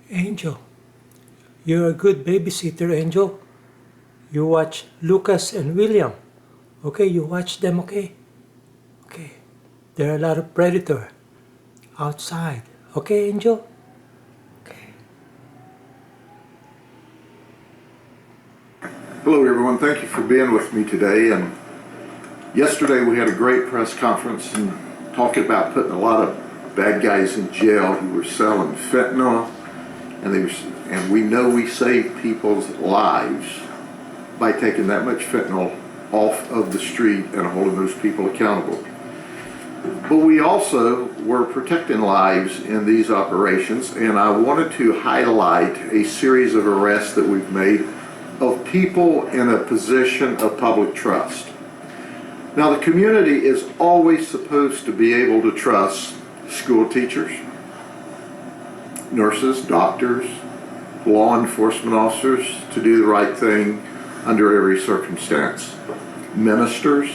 Angel, you're a good babysitter, Angel. You watch Lucas and William. Okay, you watch them, okay? Okay. There are a lot of predator outside. Okay, Angel? Okay. Hello everyone, thank you for being with me today. And yesterday we had a great press conference and talking about putting a lot of bad guys in jail who were selling fentanyl, and we know we save people's lives by taking that much fentanyl off of the street and holding those people accountable. But we also were protecting lives in these operations, and I wanted to highlight a series of arrests that we've made of people in a position of public trust. Now, the community is always supposed to be able to trust school teachers, nurses, doctors, law enforcement officers to do the right thing under every circumstance, ministers,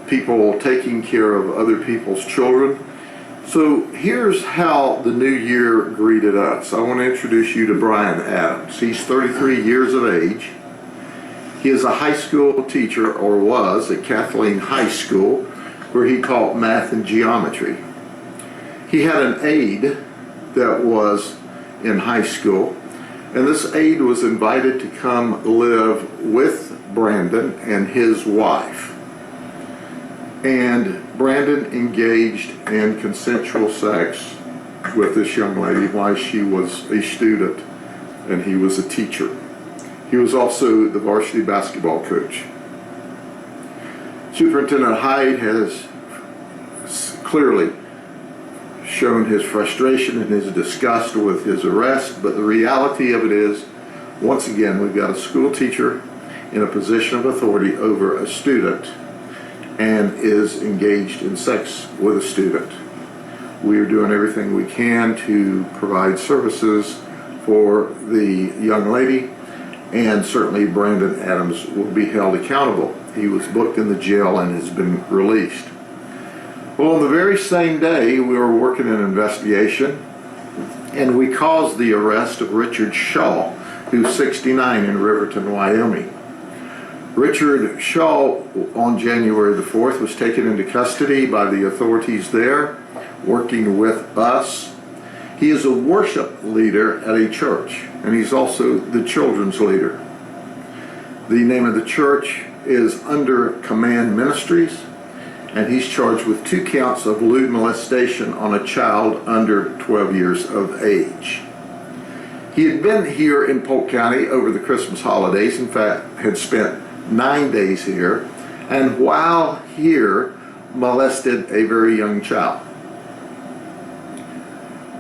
people taking care of other people's children. So here's how the new year greeted us. I want to introduce you to Brian Adams. He's 33 years of age. He is a high school teacher, or was at Kathleen High School, where he taught math and geometry. He had an aide that was in high school, and this aide was invited to come live with Brandon and his wife. And Brandon engaged in consensual sex with this young lady while she was a student and he was a teacher. He was also the varsity basketball coach. Superintendent Hyde has clearly shown his frustration and his disgust with his arrest, but the reality of it is, once again, we've got a school teacher in a position of authority over a student and is engaged in sex with a student. We are doing everything we can to provide services for the young lady, and certainly Brandon Adams will be held accountable. He was booked in the jail and has been released. Well, on the very same day, we were working an investigation, and we caused the arrest of Richard Shaw, who's 69 in Riverton, Wyoming. Richard Shaw, on January the 4th, was taken into custody by the authorities there, working with us. He is a worship leader at a church, and he's also the children's leader. The name of the church is Under Command Ministries, and he's charged with 2 counts of lewd molestation on a child under 12 years of age. He had been here in Polk County over the Christmas holidays, in fact, had spent 9 days here, and while here, molested a very young child.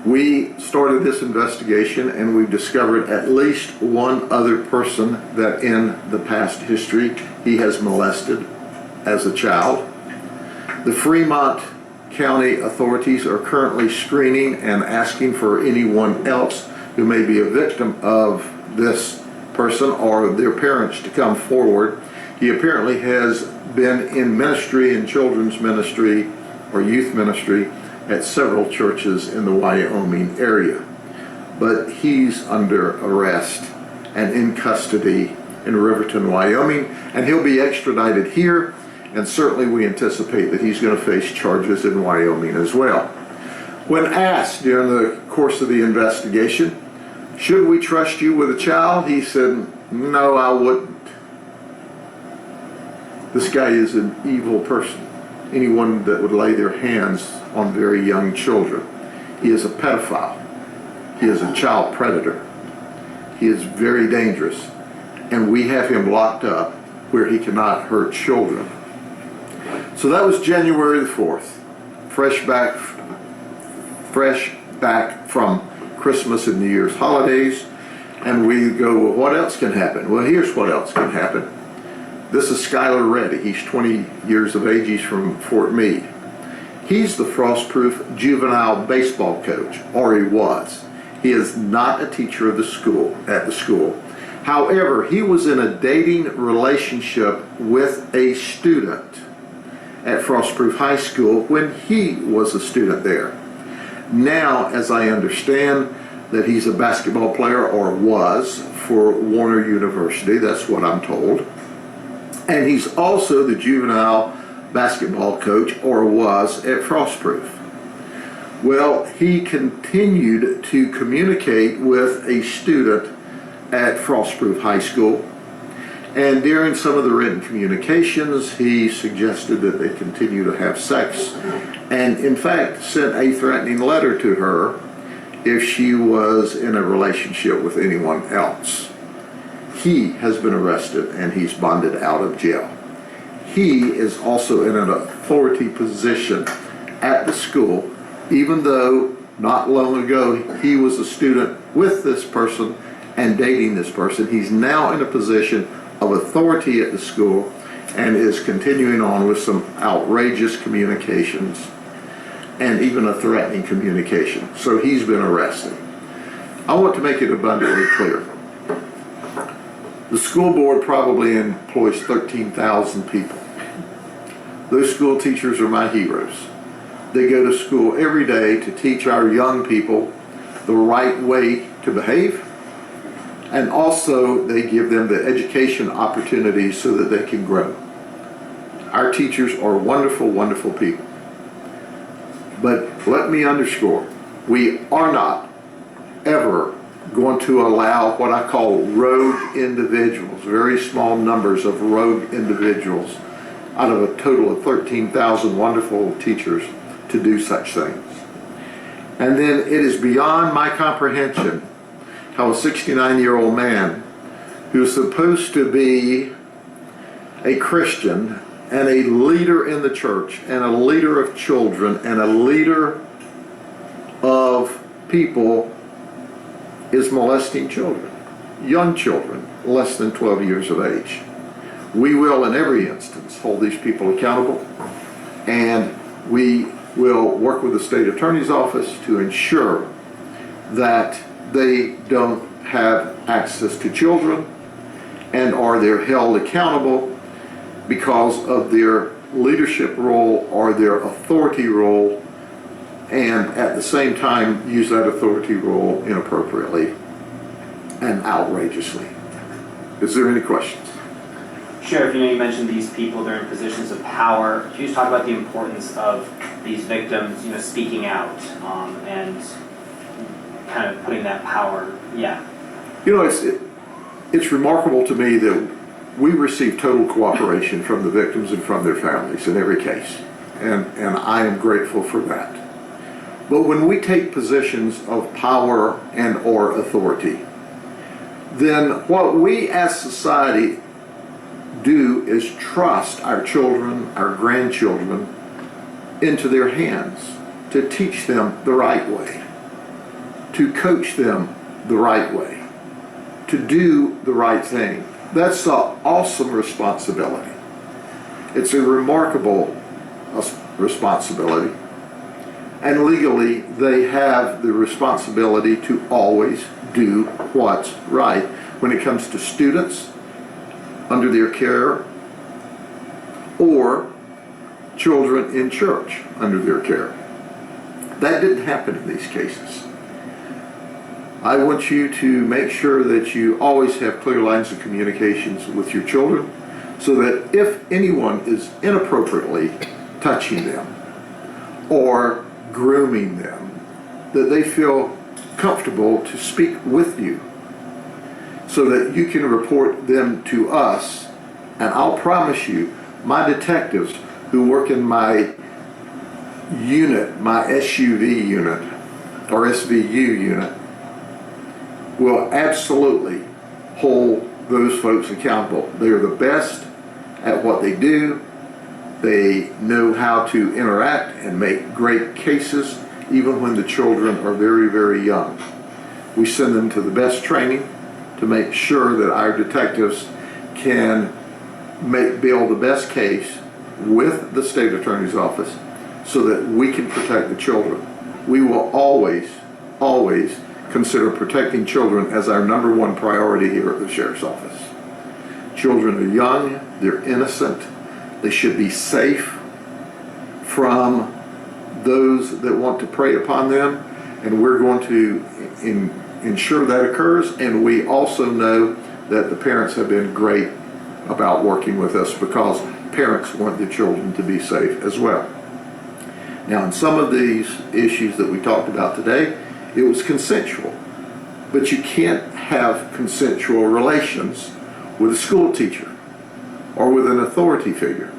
We started this investigation, and we've discovered at least one other person that in the past history he has molested as a child. The Fremont County authorities are currently screening and asking for anyone else who may be a victim of this person or their parents to come forward. He apparently has been in ministry, in children's ministry or youth ministry at several churches in the Wyoming area. But he's under arrest and in custody in Riverton, Wyoming, and he'll be extradited here, and certainly we anticipate that he's going to face charges in Wyoming as well. When asked during the course of the investigation, should we trust you with a child? He said, no, I wouldn't. This guy is an evil person. Anyone that would lay their hands on very young children. He is a pedophile. He is a child predator. He is very dangerous. And we have him locked up where he cannot hurt children. So that was January the 4th. Fresh back from Christmas and New Year's holidays, and we go, well, what else can happen? Well, here's what else can happen. This is Skylar Reddy. He's 20 years of age. He's from Fort Meade. He's the Frostproof juvenile baseball coach, or he was. He is not a teacher of the school, at the school. However, he was in a dating relationship with a student at Frostproof High School when he was a student there. Now, as I understand, that he's a basketball player, or was, for Warner University. That's what I'm told. And he's also the juvenile basketball coach, or was, at Frostproof. Well, he continued to communicate with a student at Frostproof High School, and during some of the written communications, he suggested that they continue to have sex, and in fact sent a threatening letter to her if she was in a relationship with anyone else. He has been arrested and he's bonded out of jail. He is also in an authority position at the school, even though not long ago he was a student with this person and dating this person. He's now in a position of authority at the school and is continuing on with some outrageous communications and even a threatening communication. So he's been arrested. I want to make it abundantly clear. The school board probably employs 13,000 people. Those school teachers are my heroes. They go to school every day to teach our young people the right way to behave, and also they give them the education opportunities so that they can grow. Our teachers are wonderful, wonderful people. But let me underscore, we are not ever going to allow what I call rogue individuals, very small numbers of rogue individuals out of a total of 13,000 wonderful teachers to do such things. And then it is beyond my comprehension how a 69-year-old man who's supposed to be a Christian and a leader in the church and a leader of children and a leader of people is molesting children, young children, less than 12 years of age. We will, in every instance, hold these people accountable, and we will work with the state attorney's office to ensure that they don't have access to children and are they're held accountable because of their leadership role or their authority role, and at the same time use that authority role inappropriately and outrageously. Is there any questions? Sheriff, you mentioned these people, they're in positions of power. Can you just talk about the importance of these victims, speaking out and kind of putting that power, It's remarkable to me that we receive total cooperation from the victims and from their families in every case, and I am grateful for that. But when we take positions of power and or authority, then what we as society do is trust our children, our grandchildren, into their hands to teach them the right way, to coach them the right way, to do the right thing. That's an awesome responsibility. It's a remarkable responsibility. And legally, they have the responsibility to always do what's right when it comes to students under their care or children in church under their care. That didn't happen in these cases. I want you to make sure that you always have clear lines of communications with your children so that if anyone is inappropriately touching them or grooming them, that they feel comfortable to speak with you so that you can report them to us. And I'll promise you, my detectives who work in my unit, my SUV unit or SVU unit, will absolutely hold those folks accountable. They are the best at what they do. They know how to interact and make great cases even when the children are very, very young. We send them to the best training to make sure that our detectives can build the best case with the state attorney's office so that we can protect the children. We will always, always consider protecting children as our number one priority here at the Sheriff's Office. Children are young, they're innocent, they should be safe from those that want to prey upon them, and we're going to ensure that occurs, and we also know that the parents have been great about working with us because parents want their children to be safe as well. Now, in some of these issues that we talked about today, it was consensual. But you can't have consensual relations with a school teacher or with an authority figure.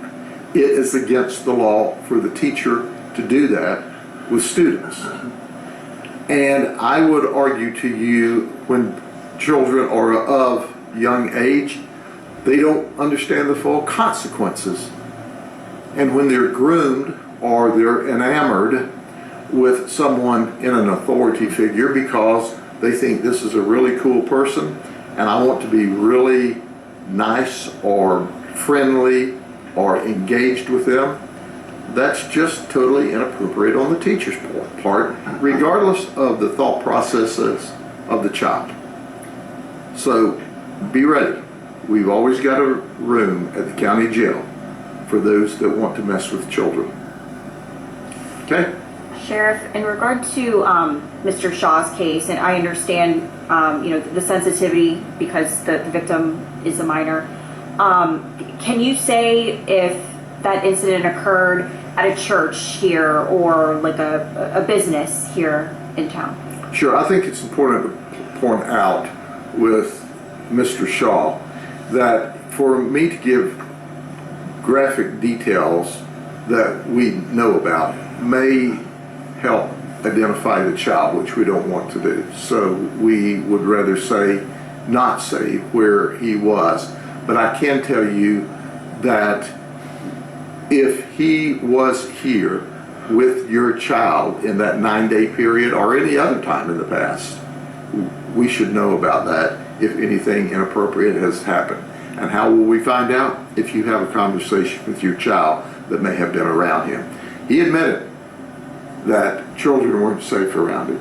It is against the law for the teacher to do that with students. And I would argue to you, when children are of young age, they don't understand the full consequences. And when they're groomed or they're enamored with someone in an authority figure because they think this is a really cool person and I want to be really nice or friendly or engaged with them, that's just totally inappropriate on the teacher's part, regardless of the thought processes of the child. So be ready. We've always got a room at the county jail for those that want to mess with children. Okay? Sheriff, in regard to Mr. Shaw's case, and I understand the sensitivity because the victim is a minor, can you say if that incident occurred at a church here or like a business here in town? Sure. I think it's important to point out with Mr. Shaw that for me to give graphic details that we know about may help identify the child, which we don't want to do. So we would rather not say where he was. But I can tell you that if he was here with your child in that 9-day period or any other time in the past, we should know about that if anything inappropriate has happened. And how will we find out? If you have a conversation with your child that may have been around him. He admitted that children weren't safe around him.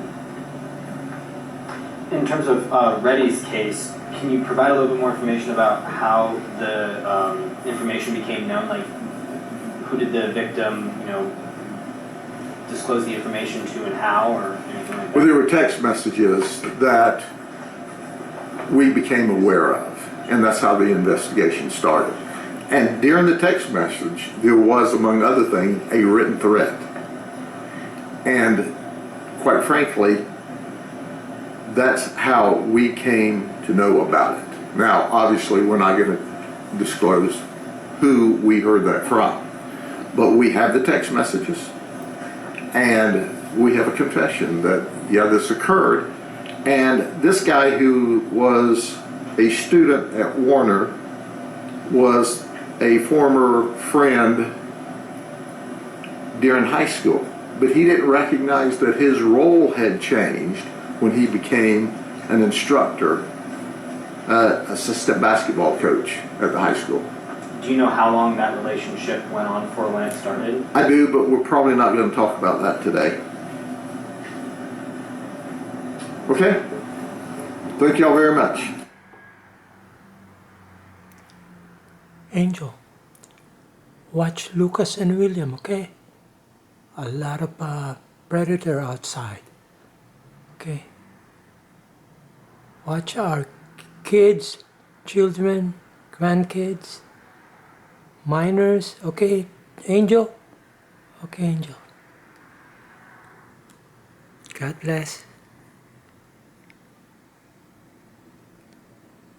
In terms of Reddy's case, can you provide a little bit more information about how the information became known? Like, who did the victim, disclose the information to and how, or anything like that? Well, there were text messages that we became aware of, and that's how the investigation started. And during the text message, there was, among other things, a written threat. And quite frankly, that's how we came to know about it. Now, obviously, we're not going to disclose who we heard that from, but we have the text messages, and we have a confession that, yeah, this occurred. And this guy who was a student at Warner was a former friend during high school, but he didn't recognize that his role had changed when he became an instructor, assistant basketball coach at the high school. Do you know how long that relationship went on for when it started? I do, but we're probably not going to talk about that today. Okay? Thank y'all very much. Angel, watch Lucas and William, okay? A lot of predator outside, okay? Watch our kids, children, grandkids, minors, okay, Angel? Okay, Angel. God bless.